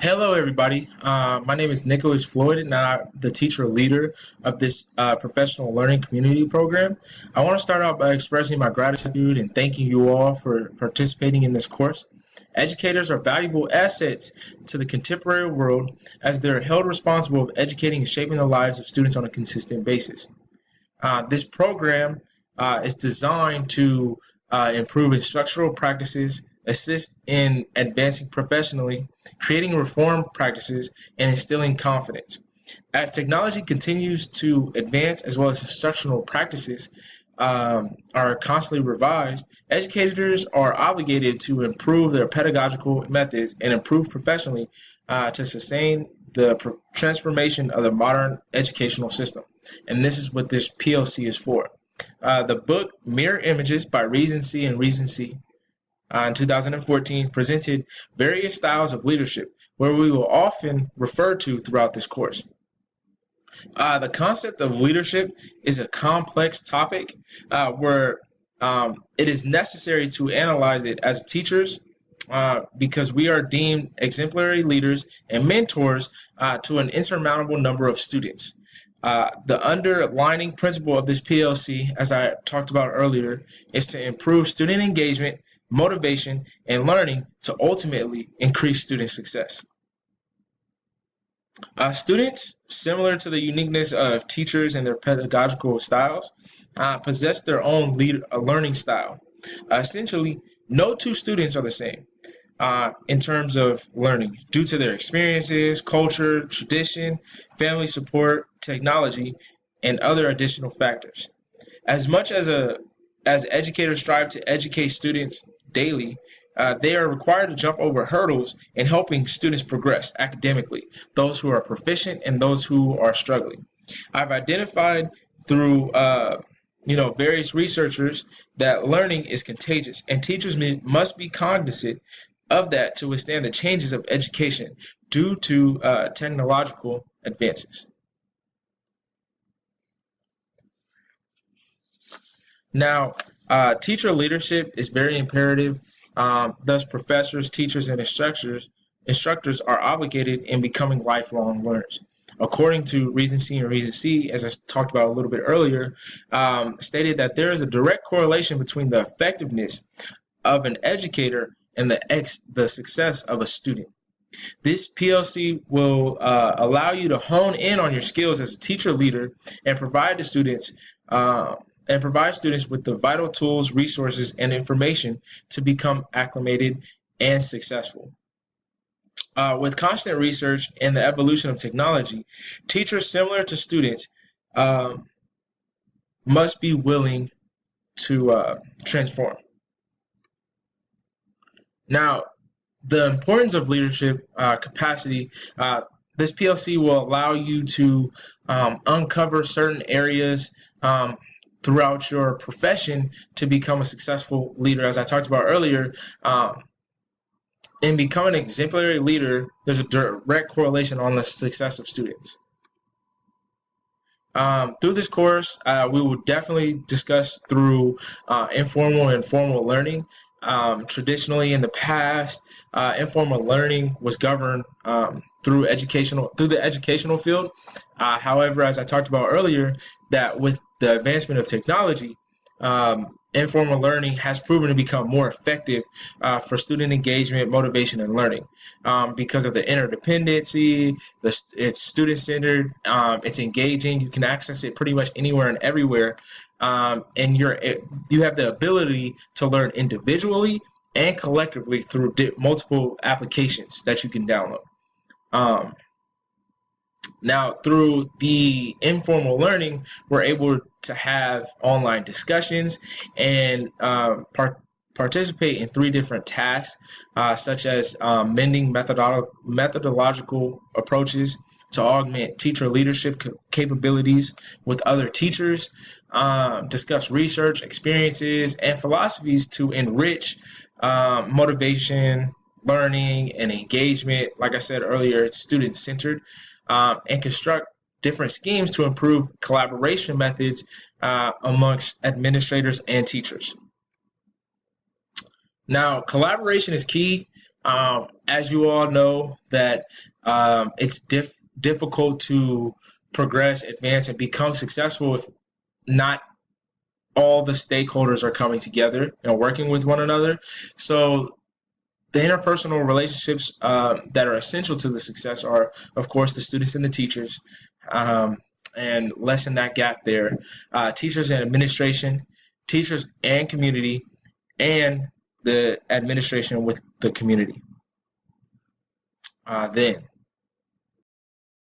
Hello, everybody. My name is Nicholas Floyd, and I'm the teacher leader of this professional learning community program. I want to start out by expressing my gratitude and thanking you all for participating in this course. Educators are valuable assets to the contemporary world as they're held responsible of educating and shaping the lives of students on a consistent basis. This program is designed to improve instructional practices, assist in advancing professionally, creating reform practices, and instilling confidence. As technology continues to advance, as well as instructional practices are constantly revised, educators are obligated to improve their pedagogical methods and improve professionally to sustain the transformation of the modern educational system. And this is what this PLC is for. The book Mirror Images by Reason C and Reason C in 2014 presented various styles of leadership, where we will often refer to throughout this course. The concept of leadership is a complex topic where it is necessary to analyze it as teachers because we are deemed exemplary leaders and mentors to an insurmountable number of students. The underlining principle of this PLC, as I talked about earlier, is to improve student engagement, motivation, and learning to ultimately increase student success. Students, similar to the uniqueness of teachers and their pedagogical styles, possess their own learning style. Essentially, no two students are the same in terms of learning due to their experiences, culture, tradition, family support, technology, and other additional factors. As much as educators strive to educate students daily, they are required to jump over hurdles in helping students progress academically, those who are proficient and those who are struggling. I've identified through various researchers that learning is contagious, and teachers must be cognizant of that to withstand the changes of education due to technological advances. Now, teacher leadership is very imperative. Thus, professors, teachers, and instructors are obligated in becoming lifelong learners. According to Reason C and Reason C, as I talked about a little bit earlier, stated that there is a direct correlation between the effectiveness of an educator and the success of a student. This PLC will allow you to hone in on your skills as a teacher leader and provide students with the vital tools, resources, and information to become acclimated and successful. With constant research and the evolution of technology, teachers similar to students must be willing to transform. Now, the importance of leadership capacity, this PLC will allow you to uncover certain areas throughout your profession to become a successful leader. As I talked about earlier, in becoming an exemplary leader, there's a direct correlation on the success of students. Through this course, we will definitely discuss through informal and formal learning. Traditionally, in the past, informal learning was governed through the educational field. However, as I talked about earlier, that with the advancement of technology, informal learning has proven to become more effective for student engagement, motivation, and learning because of the interdependency. It's student-centered, it's engaging. You can access it pretty much anywhere and everywhere, and you have the ability to learn individually and collectively through multiple applications that you can download. Now, through the informal learning, we're able to have online discussions and participate in 3 different tasks, such as mending methodological approaches to augment teacher leadership capabilities with other teachers, discuss research, experiences, and philosophies to enrich motivation, learning, and engagement. Like I said earlier, it's student-centered, and construct different schemes to improve collaboration methods amongst administrators and teachers. Now, collaboration is key As you all know, that it's difficult to progress, advance, and become successful if not all the stakeholders are coming together and working with one another. So the interpersonal relationships that are essential to the success are, of course, the students and the teachers, and lessen that gap there. Teachers and administration, teachers and community, and the administration with the community. Then